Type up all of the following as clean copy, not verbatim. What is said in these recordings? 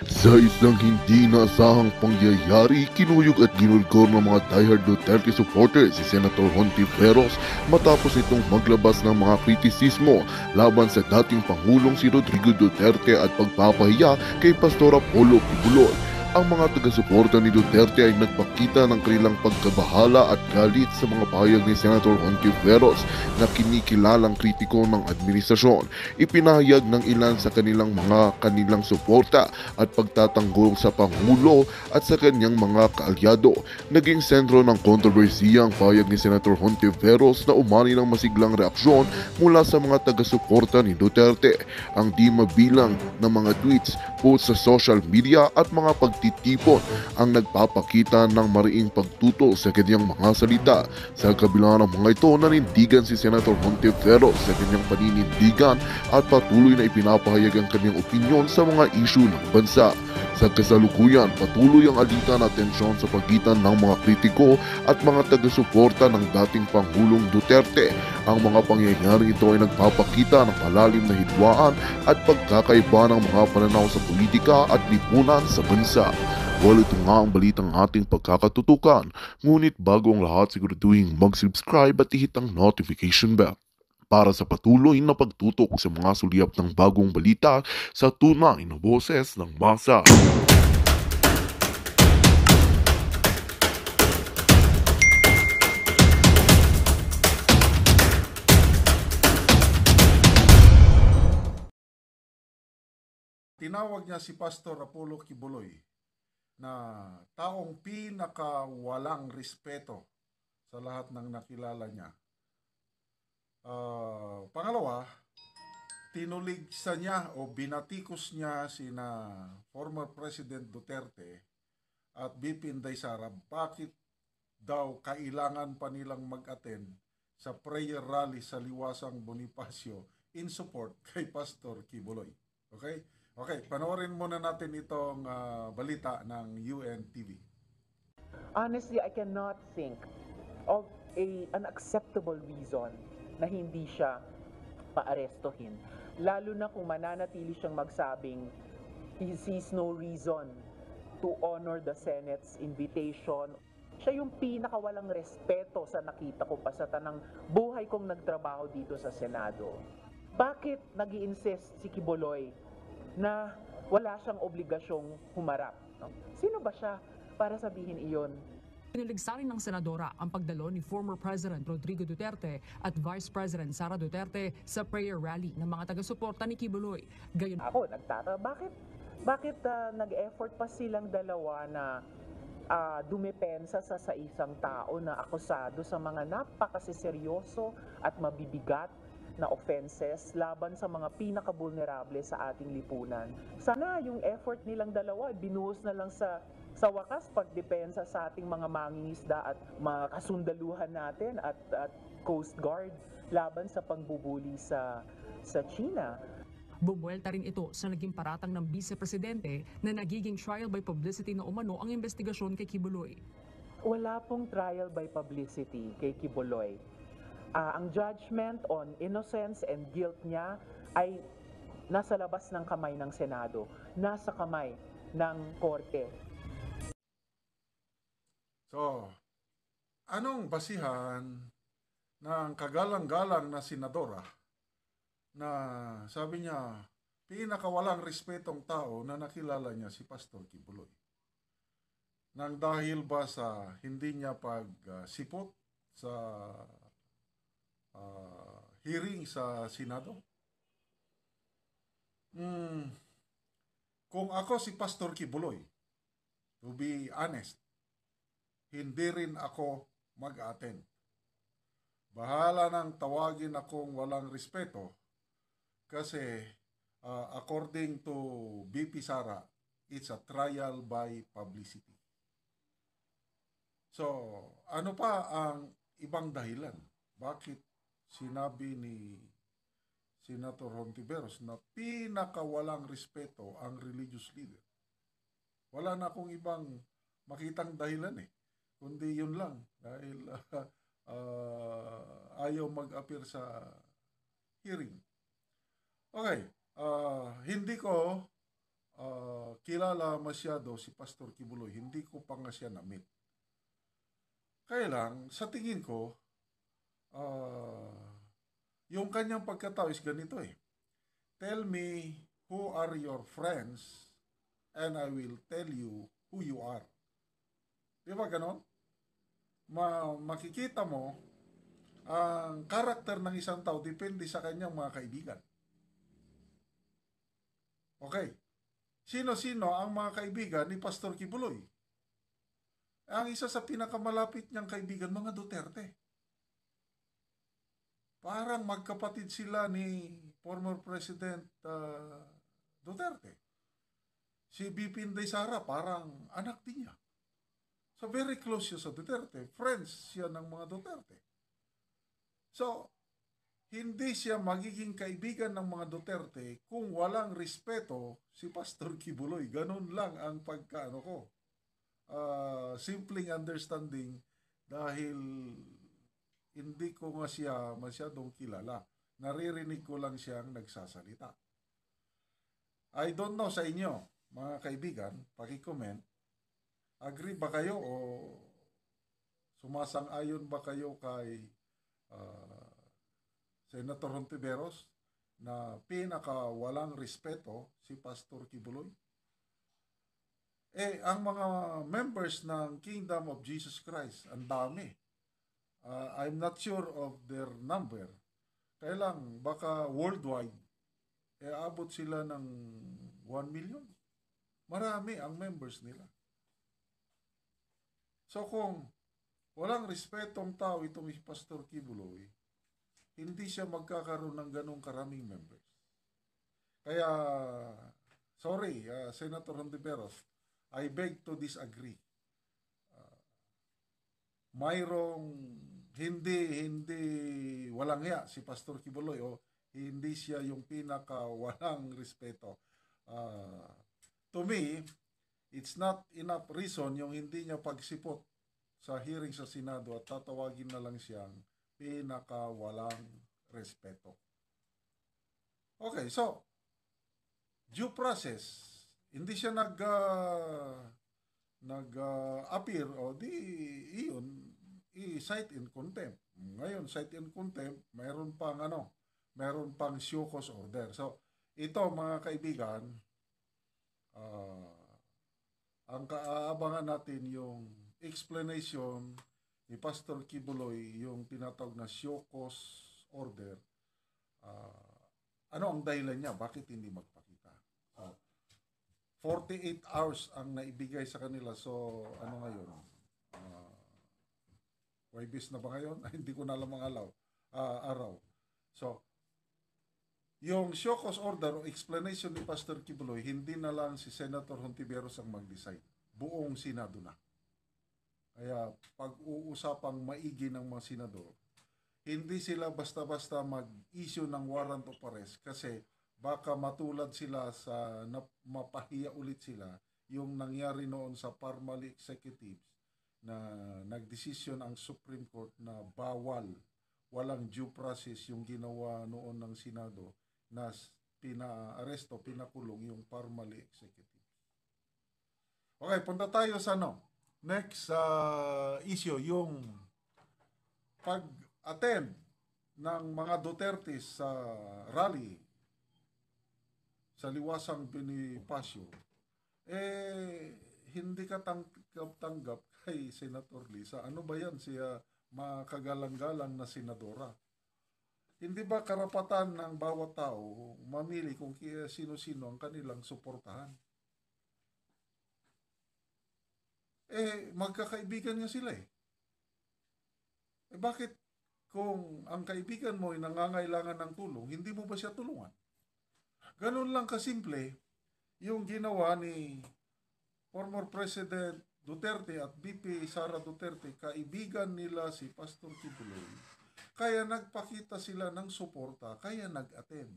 Sa isang hindi inaasahang pangyayari, kinuyog at ginulgor ng mga diehard Duterte supporters si Senator Hontiveros matapos itong maglabas ng mga kritisismo laban sa dating Pangulong si Rodrigo Duterte at pagpapahiya kay Pastor Apollo Kibuloy. Ang mga taga-suporta ni Duterte ay nagpakita ng kanilang pagkabahala at galit sa mga pahayag ni Senator Hontiveros na kinikilalang kritiko ng administrasyon. Ipinahayag ng ilan sa kanilang suporta at pagtatanggol sa Pangulo at sa kanyang mga kaalyado. Naging sentro ng kontrobersiya ang pahayag ni Senator Hontiveros na umani ng masiglang reaksyon mula sa mga taga-suporta ni Duterte. Ang di mabilang ng mga tweets, posts sa social media at mga pagtitipon ang nagpapakita ng mariing pagtuto sa kanyang mga salita. Sa kabila ng mga ito, nanindigan si Senator Hontiveros sa kanyang paninindigan at patuloy na ipinapahayag ang kanyang opinyon sa mga isyu ng bansa. Sa kasalukuyan, patuloy ang alitan at tensyon sa pagitan ng mga kritiko at mga taga-suporta ng dating Pangulong Duterte. Ang mga pangyayari ito ay nagpapakita ng malalim na hidwaan at pagkakaiba ng mga pananaw sa politika at lipunan sa bansa. Well, ito nga ang balitang ating pagkakatutukan. Ngunit bago ang lahat, siguraduhin mag-subscribe at ihit ang notification bell para sa patuloy na pagtutok sa mga sulyap ng bagong balita sa tunay na boses ng masa. Tinawag niya si Pastor Apollo Kibuloy na taong pinakawalang respeto sa lahat ng nakilala niya. Pangalawa, tinuligsa niya o binatikos niya sina former President Duterte at BP Inday Sara bakit daw kailangan pa nilang mag-attend sa prayer rally sa Liwasang Bonifacio in support kay Pastor Kibuloy. Okay? Okay, panoorin muna natin itong balita ng UNTV. Honestly, I cannot think of an acceptable reason na hindi siya paarestohin. Lalo na kung mananatili siyang magsabing he sees no reason to honor the Senate's invitation. Siya yung pinakawalang respeto sa nakita ko pa sa tanang buhay kong nagtrabaho dito sa Senado. Bakit nag-i-insist si Kibuloy na wala siyang obligasyong humarap? No? Sino ba siya para sabihin iyon? Piniligsa rin ng senadora ang pagdalo ni former President Rodrigo Duterte at Vice President Sara Duterte sa prayer rally ng mga taga-suporta ni Kibuloy. Gayon ako nagtataka, bakit nag-effort pa silang dalawa na dumepensa sa isang tao na akusado sa mga napakasiseryoso at mabibigat na offenses laban sa mga pinaka-vulnerable sa ating lipunan. Sana yung effort nilang dalawa binuhos na lang sa wakas pagdepensa sa ating mga mangingisda at mga kasundaluhan natin at Coast Guard laban sa pagbubuli sa China. Bumuelta rin ito sa naging paratang ng Vice-Presidente na nagiging trial by publicity na umano ang investigasyon kay Kibuloy. Wala pong trial by publicity kay Kibuloy. Ang judgment on innocence and guilt niya ay nasa labas ng kamay ng Senado, nasa kamay ng Korte. So, anong basihan ng kagalang-galang na senadora na sabi niya pinakawalang respetong tao na nakilala niya si Pastor Kibuloy? Nang dahil ba sa hindi niya pagsipot sa hearing sa Senado? Kung ako si Pastor Kibuloy, to be honest, hindi rin ako mag-attend. Bahala nang tawagin akong walang respeto kasi according to BP Sara, it's a trial by publicity. So, ano pa ang ibang dahilan? Bakit sinabi ni Senator Hontiveros na pinakawalang respeto ang religious leader? Wala na akong ibang makitang dahilan kundi yun lang dahil ayaw mag-appear sa hearing. Okay, hindi ko kilala masyado si Pastor Kibuloy. Hindi ko pa nga siya na-meet. Kaya lang, sa tingin ko, yung kanyang pagkatao is ganito eh. Tell me who are your friends and I will tell you who you are. Di ba ganon? Makikita mo ang karakter ng isang tao depende sa kanyang mga kaibigan. Okay. Sino-sino ang mga kaibigan ni Pastor Kibuloy? Ang isa sa pinakamalapit niyang kaibigan, mga Duterte. Parang magkapatid sila ni former President Duterte. Si BP Inday Sara, parang anak din niya. So very close siya sa Duterte. Friends siya ng mga Duterte. So, hindi siya magiging kaibigan ng mga Duterte kung walang respeto si Pastor Kibuloy. Ganun lang ang pagkaano ko. Simpleng understanding dahil hindi ko nga siya masyadong kilala. Naririnig ko lang siyang nagsasalita. I don't know sa inyo, mga kaibigan, paki-comment. Agree ba kayo o sumasang-ayon ba kayo kay Senator Hontiveros na pinakawalang respeto si Pastor Kibuloy? Ang mga members ng Kingdom of Jesus Christ, ang dami. I'm not sure of their number. Kaya lang, baka worldwide, abot sila ng 1 million. Marami ang members nila. So kung walang respetong tao itong si Pastor Kibuloy, hindi siya magkakaroon ng ganong karaming members. Kaya, sorry, Senator Hontiveros, I beg to disagree. Mayroong hindi walang hiya si Pastor Kibuloy o hindi siya yung pinaka walang respeto. To me, it's not enough reason yung hindi niya pagsipot sa hearing sa Senado at tatawagin na lang siyang pinaka walang respeto. Okay, so due process, hindi siya nag-appear o di iyon i-cite in contempt. Ngayon, cite in contempt, mayroon pang show cause order. So, ito mga kaibigan, ang kaabangan natin yung explanation ni Pastor Kibuloy, yung tinatawag na show cause order. Ano ang dahilan niya? Bakit hindi magpakita? 48 hours ang naibigay sa kanila. So, ano ngayon? Waibis na ba ngayon? Hindi ko na alam ang araw. So, yung show cause order o explanation ni Pastor Kibuloy, hindi na lang si Senator Hontiveros ang mag-decide. Buong Senado na. Kaya pag-uusapang maigi ng mga senador, hindi sila basta-basta mag-issue ng warrant of arrest kasi baka matulad sila sa mapahiya ulit sila yung nangyari noon sa Parmali Executives na nagdesisyon ang Supreme Court na walang due process yung ginawa noon ng Senado na pina-aresto, pinakulong yung Parmali Executives. Okay, punta tayo sa next issue, yung pag-attend ng mga Duterte sa rally sa Liwasang Bonifacio, hindi ka tanggap kay Senator Lisa. Ano ba yan siya makagalang-galang na senadora? Hindi ba karapatan ng bawat tao mamili kung sino-sino ang kanilang suportahan? Magkakaibigan nga sila bakit kung ang kaibigan mo ay nangangailangan ng tulong, hindi mo ba siya tulungan? Ganun lang kasimple yung ginawa ni former President Duterte at BP Sara Duterte, kaibigan nila si Pastor Kibuloy. Kaya nagpakita sila ng suporta, kaya nag-attend.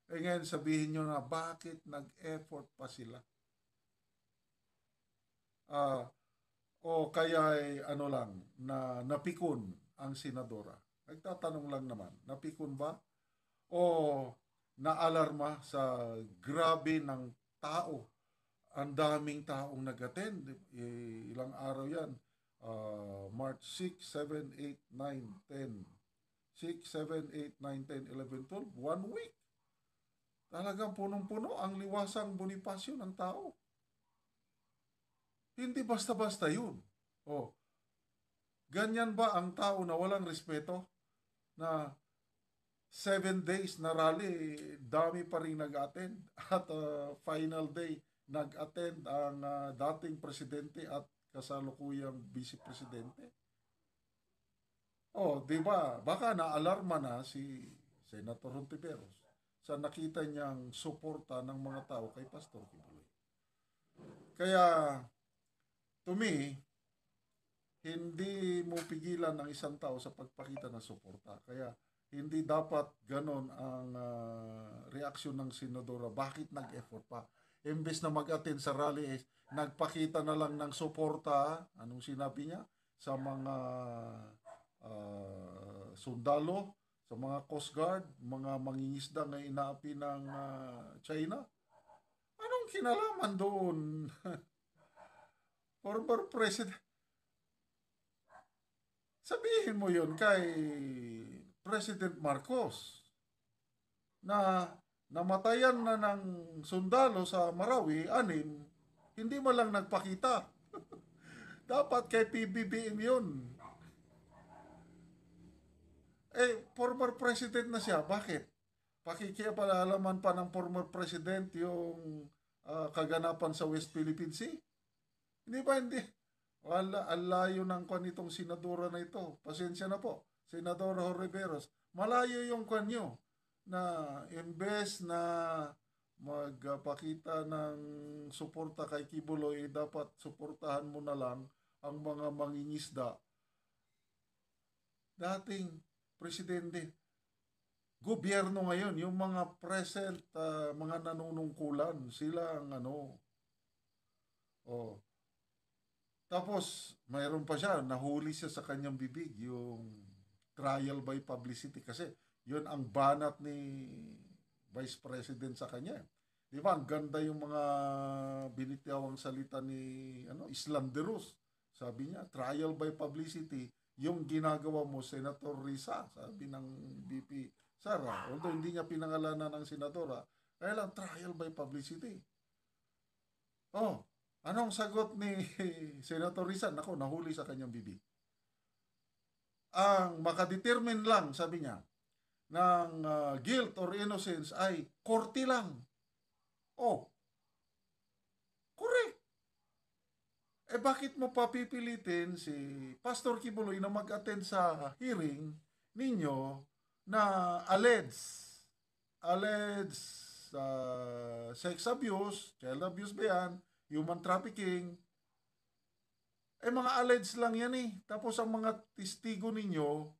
Ngayon sabihin nyo na bakit nag-effort pa sila? O kaya na napikon ang senadora. Nagtatanong lang naman, napikon ba? O naalarma sa grabe ng tao. Ang daming taong nag-attend. Ilang araw yan. March 6, 7, 8, 9, 10. 6, 7, 8, 9, 10, 11, 12. 1 week. Talagang punong-puno ang liwasang Bonifacio ng tao. Hindi basta-basta yun. Oh, ganyan ba ang tao na walang respeto? Na 7 days na rally, dami pa rin nag-attend. At final day, nag-attend ang dating presidente at kasalukuyang vice presidente. Oh, di ba? Baka na-alarma na si Senator Hontiveros sa nakita niyang suporta ng mga tao kay Pastor Kibuloy. Kaya, to me, hindi mo pigilan ng isang tao sa pagpakita ng suporta. Kaya, hindi dapat ganon ang reaksyon ng senadora. Bakit nag-effort pa? Imbes na mag-attend sa rally, nagpakita na lang ng suporta. Anong sinabi niya? Sa mga sundalo, sa mga Coast Guard, mga mangingisda na inaapi ng China. Anong kinalaman doon? Former President. Sabihin mo yun kay President Marcos na namatayan na ng sundalo sa Marawi, 6, hindi mo lang nagpakita. Dapat kay PBBM yun. Former president na siya. Bakit? Pakikipalaman pa ng former president yung kaganapan sa West Philippine Sea? Hindi ba hindi? Wala, ang layo ng kwan itong senadora na ito. Pasensya na po, Senadora Hontiveros. Malayo yung kwan nyo na imbes na magpakita ng suporta kay Kibuloy, dapat suportahan mo na lang ang mga mangingisda. Dating presidente, gobyerno ngayon, yung mga present, mga nanunungkulan, sila ang Tapos, mayroon pa siya, nahuli siya sa kanyang bibig, yung trial by publicity, kasi yun ang banat ni Vice President sa kanya. Di ba, ang ganda yung mga binitawang salita ni Islanderos. Sabi niya, trial by publicity, yung ginagawa mo, Senator Risa, sabi ng VP Sara, although hindi niya pinangalanan ng senadora, kaya lang trial by publicity. Oh, anong sagot ni Senator Risa? Nako, nahuli sa kanyang bibig. Ang makadetermine lang, sabi niya, ng guilt or innocence ay korte lang. Oh, correct. Bakit mo papipilitin si Pastor Kibuloy na mag-attend sa hearing ninyo na alleged sex abuse, child abuse ba yan, human trafficking, mga alleged lang yan eh. Tapos ang mga testigo ninyo,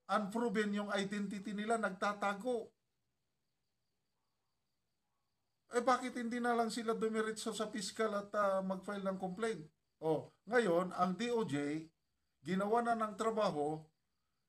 unproven yung identity nila, nagtatago. Bakit hindi na lang sila dumiretso sa piskal at mag-file ng complaint? Ngayon, ang DOJ, ginawa na ng trabaho,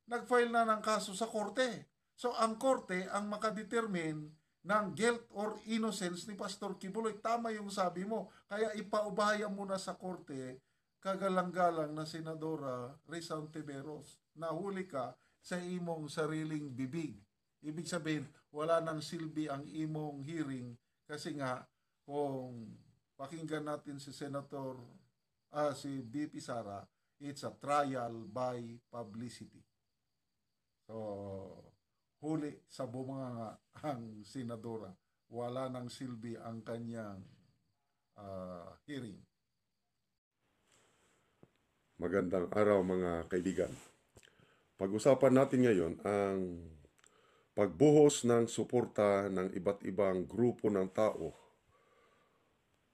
nag-file na ng kaso sa korte. So, ang korte ang makadetermine ng guilt or innocence ni Pastor Kibuloy. Tama yung sabi mo. Kaya ipaubaya mo na sa korte, kagalang-galang na Senadora Risa Hontiveros. Nahuli ka sa imong sariling bibig. Ibig sabihin, wala nang silbi ang imong hearing. Kasi nga, kung pakinggan natin si si VP Sara, it's a trial by publicity. So, huli sa bumanga ang senadora. Wala nang silbi ang kanyang hearing. Magandang araw mga kaibigan. Pag-usapan natin ngayon ang pagbuhos ng suporta ng iba't ibang grupo ng tao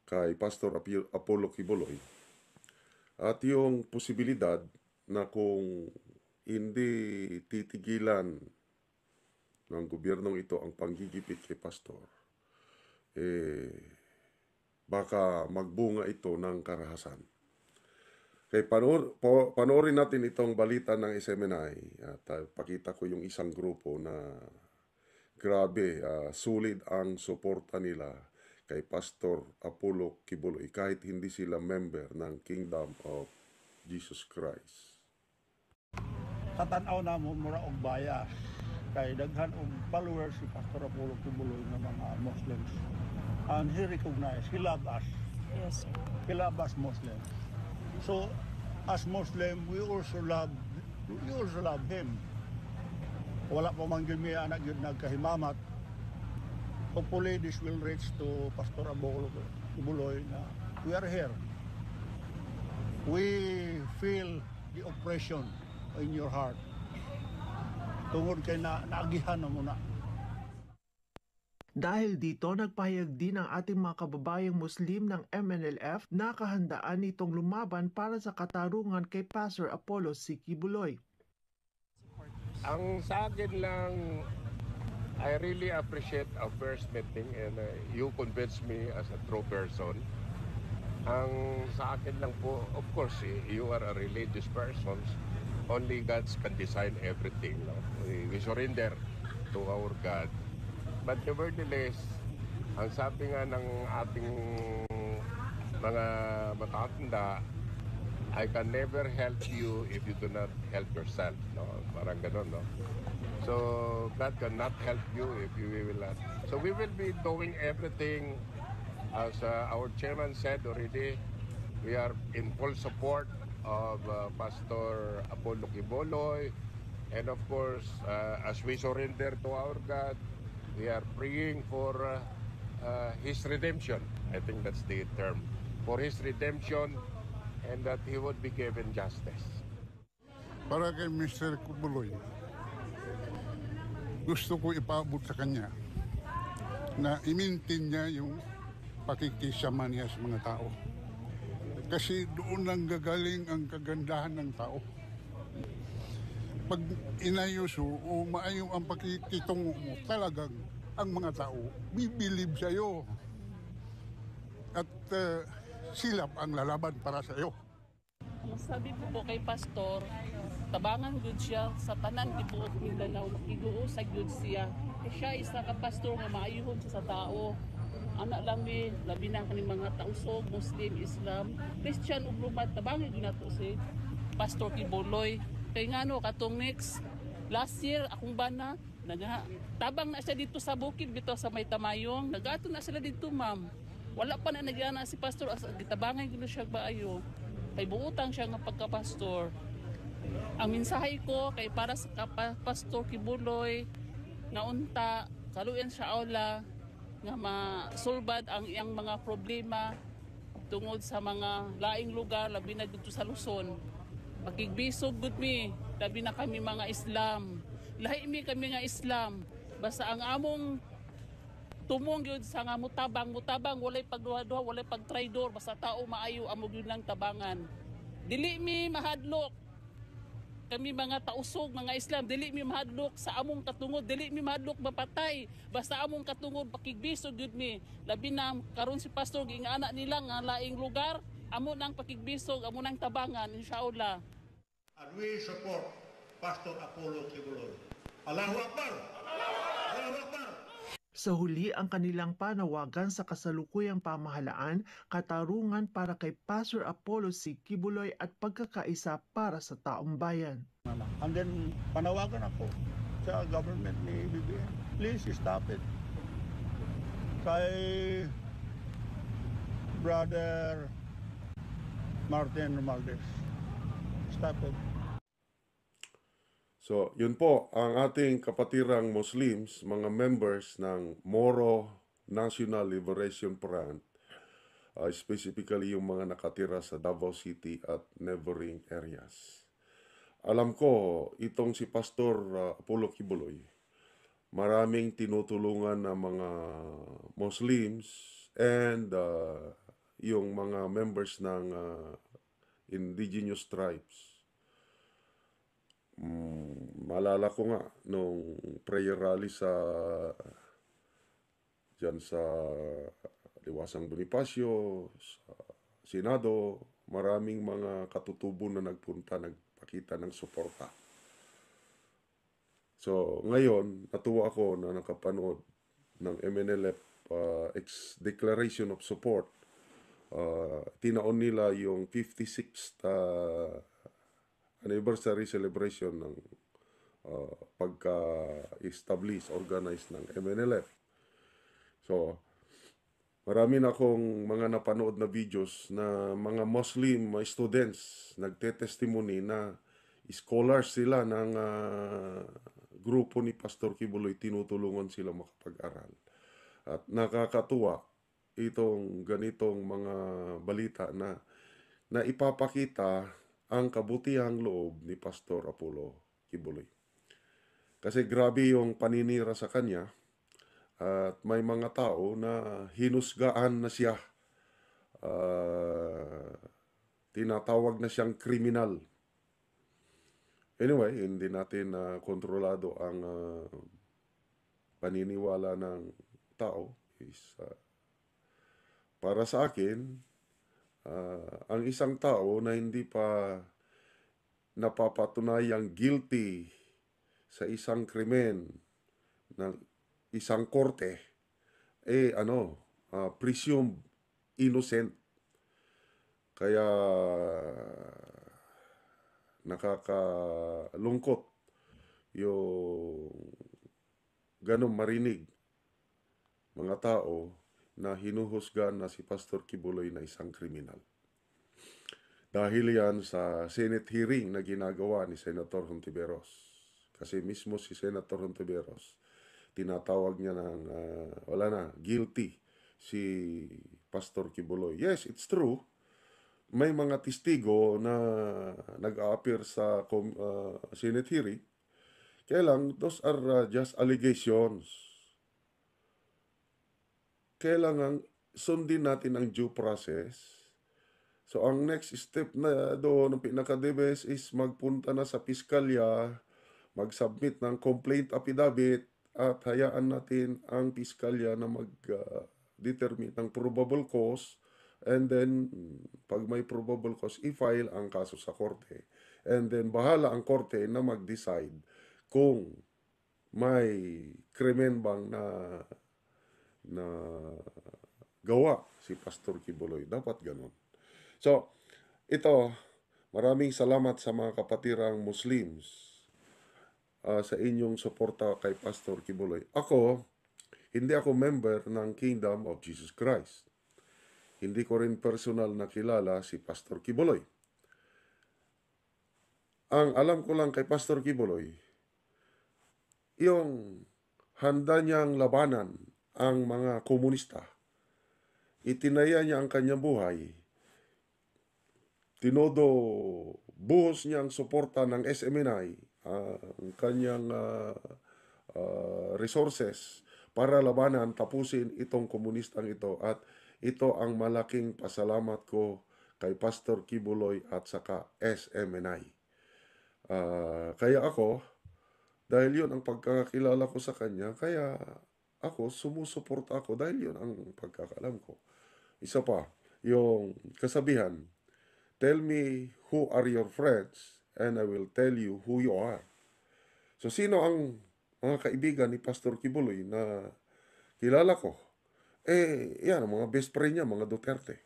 kay Pastor Apollo Kibuloy at yung posibilidad na kung hindi titigilan ng gobyernong ito ang panggigipit kay Pastor, baka magbunga ito ng karahasan. Kaya panoorin natin itong balita ng SMNI at pakita ko yung isang grupo na grabe, sulit ang suporta nila kay Pastor Apollo Kibuloy kahit hindi sila member ng Kingdom of Jesus Christ. Katanaw na mo mura og bias kay daghan og followers si Pastor Apollo Kibuloy nga mga Muslims, and he recognized, he love us, Yes, sir. he love us Muslims. So as Muslim we also love him. Wala pa man gyud mi anak gyud nagkahimamat. Hopefully this will reach to Pastor Apollo Kibuloy na we are here. We feel the oppression in your heart. Tungod kay naagihan na muna. Dahil dito, nagpahayag din ang ating mga kababayang Muslim ng MNLF na kahandaan nitong lumaban para sa katarungan kay Pastor Apollo C. Kibuloy. Ang sa akin lang, I really appreciate our first meeting and you convinced me as a true person. Ang sa akin lang po, of course, you are a religious person. Only God can design everything. No? We surrender to our God. But nevertheless, ang sabi nga ng ating mga matatanda, I can never help you if you do not help yourself. No? Parang ganun, no? So, God cannot help you if you will not. So, we will be doing everything as our chairman said already. We are in full support of Pastor Apollo Kibuloy. And of course, as we surrender to our God, we are praying for His redemption. I think that's the term. For His redemption and that He would be given justice. Para kay Mr. Kibuloy, gusto ko ipaabot sa kanya na i-maintain niya yung pakikisama niya sa mga tao. Kasi doon lang gagaling ang kagandahan ng tao. Pag inayos o maayong ang pakikitungo mo, talagang ang mga tao bibilib sa iyo. At silap ang lalaban para sa iyo. Ang sabi po kay Pastor, tabangan gud siya sa tanan tibuok Mindanao, makiguo sa gud siya. Siya isa ka pastor nga maayuhon siya sa tao. Anak lang mi, labi na kaning mga tausog, Muslim, Islam, Christian ug Lumat, tabangan gud nato si Pastor Kibuloy. Kay ngano katong next last year akong bana tabang na siya dito sa bukid bitaw sa May Tamayong, nagato na sila dito, ma'am. Wala pa na nagyana si pastor, gitabangan gud siya baayo. Kay buutang siya nga pagka-pastor. Ang mensahe ko kay para sa Pastor Kibuloy nga unta kaluyan sa aula nga masulbad ang iyang mga problema tungod sa mga laing lugar labi na dito sa Luzon. Makigbisog gud mi, labi na kami mga Islam. Lahi mi kami nga Islam. Basta ang among tumong gyud sa nga mutabang walay pagduha-duha, walay pagtraidor, basta tao maayo amo gyud lang tabangan. Dili mi mahadlok kami mga tausog, mga Islam, dili mi mahadlok sa among katungod, dili mi mahadlok mapatay, basta among katungod pakigbisog gyud mi. Labi na karon si pastor giingana nila nga laing lugar, amo nang pakigbisog, amo nang tabangan insyaallah. And we support Pastor Apollo Kibuloy. Allahu Akbar! Allahu Akbar! Sa huli ang kanilang panawagan sa kasalukuyang pamahalaan, katarungan para kay Pastor Apollo C. Kibuloy at pagkakaisa para sa taong bayan. And then panawagan ako sa government ni BBM, please stop it. Kay Brother Martin Romualdez, stop it. So, yun po ang ating kapatirang Muslims, mga members ng Moro National Liberation Front, specifically yung mga nakatira sa Davao City at neighboring areas. Alam ko, itong si Pastor Apollo Kibuloy, maraming tinutulungan ng mga Muslims and yung mga members ng indigenous tribes. Maalala ko nga nung prayer rally dyan sa Liwasang Bonifacio, sa Senado, maraming mga katutubo na nagpunta, nagpakita ng suporta. So, ngayon, natuwa ako na nakapanood ng MNLF Declaration of Support. Tinaon nila yung 56th anniversary celebration ng pagka-establish, organized ng MNLF. So, marami na akong mga napanood na videos na mga Muslim students nagte-testimony na scholars sila ng grupo ni Pastor Kibuloy, tinutulungan sila makapag-aral. At nakakatuwa itong ganitong mga balita na ipapakita ang kabutihang loob ni Pastor Apollo Kibuloy. Kasi grabe yung paninira sa kanya at may mga tao na hinusgaan na siya. Tinatawag na siyang kriminal. Anyway, hindi natin kontrolado ang paniniwala ng tao. Para sa akin, ang isang tao na hindi pa napapatunayang guilty sa isang krimen ng isang korte, presumed innocent. Kaya nakakalungkot yung ganong marinig mga tao na hinuhusgan na si Pastor Kibuloy na isang kriminal. Dahil yan sa Senate hearing na ginagawa ni Senator Hontiveros. Kasi mismo si Senator Hontiveros, tinatawag niya ng, guilty si Pastor Kibuloy. Yes, it's true. May mga testigo na nag-a-appear sa Senate hearing. Kaya lang, those are just allegations. Kailangan sundin natin ang due process. So, ang next step na doon, ang pinaka-the-best is magpunta na sa piskalya, mag-submit ng complaint affidavit, at hayaan natin ang piskalya na mag-determine ng probable cause. And then, pag may probable cause, i-file ang kaso sa korte. And then, bahala ang korte na mag-decide kung may krimen bang na gawa si Pastor Kibuloy. Dapat ganun. So, ito, maraming salamat sa mga kapatirang Muslims sa inyong suporta kay Pastor Kibuloy. Hindi ako member ng Kingdom of Jesus Christ. Hindi ko rin personal na kilala si Pastor Kibuloy. Ang alam ko lang kay Pastor Kibuloy, yung handa niyang labanan ang mga komunista. Itinaya niya ang kanyang buhay. Tinodo buhos niyang suporta ng SMNI, ang kanyang resources para labanan, tapusin itong komunistang ito. At ito ang malaking pasalamat ko kay Pastor Kibuloy at saka SMNI. Kaya ako, dahil yun ang pagkakilala ko sa kanya, kaya ako sumusuporta ako dahil yun ang pagkakalam ko. Isa pa, yung kasabihan, tell me who are your friends and I will tell you who you are. So sino ang mga kaibigan ni Pastor Kibuloy na kilala ko? Yan, ang mga best friend niya, mga Duterte.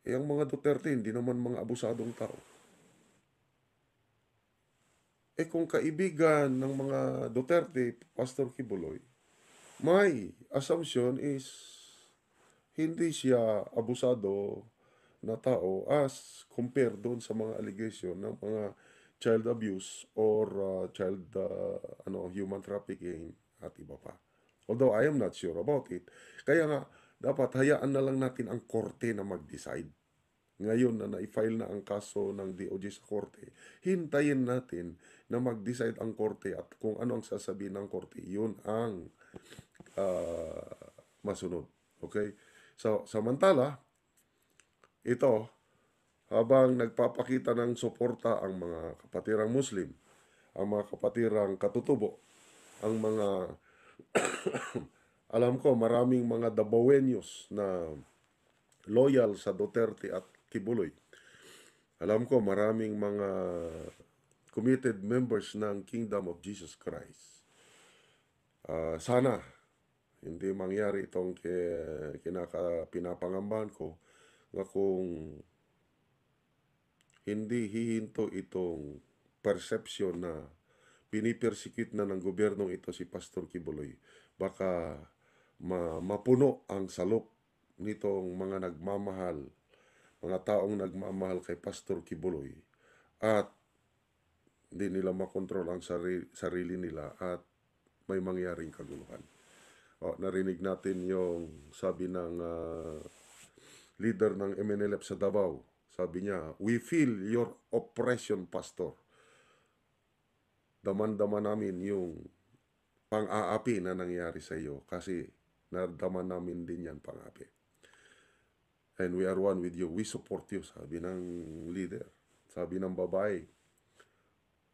Ang mga Duterte, hindi naman mga abusadong tao. Kung kaibigan ng mga Duterte, Pastor Kibuloy, my assumption is hindi siya abusado na tao as compared doon sa mga allegation ng mga child abuse or human trafficking at iba pa. Although I am not sure about it. Kaya nga, dapat hayaan na lang natin ang korte na mag-decide. Ngayon na na-file na ang kaso ng DOJ sa korte, hintayin natin na mag-decide ang korte at kung ano ang sasabihin ng korte, yun ang masunod. Okay? So, samantala, ito, habang nagpapakita ng suporta ang mga kapatirang Muslim, ang mga kapatirang katutubo, ang mga alam ko maraming mga Dabawenyos na loyal sa Duterte at Kibuloy. Alam ko maraming mga committed members ng Kingdom of Jesus Christ. Sana hindi mangyari itong pinapangambahan ko nga kung hindi hihinto itong perception na pinipersecute na ng gobyernong ito si Pastor Kibuloy, baka mapuno ang salop nitong mga nagmamahal, mga taong nagmamahal kay Pastor Kibuloy at hindi nila makontrol ang sarili nila at may mangyaring kaguluhan. Narinig natin yung sabi ng leader ng MNLF sa Davao. Sabi niya, "We feel your oppression, Pastor." Daman-daman namin yung pang-aapi na nangyari sa iyo kasi nadaman namin din yan pang-aapi. And we are one with you. We support you, sabi ng leader. Sabi ng babae,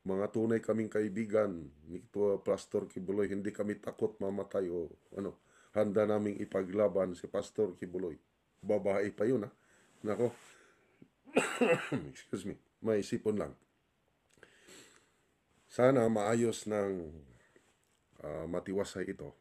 "Mga tunay kaming kaibigan ni Pastor Kibuloy, hindi kami takot mamatay o handa naming ipaglaban si Pastor Kibuloy." Babae pa yun, ha? Nako. Excuse me. May sipon lang. Sana maayos ng matiwasay ito.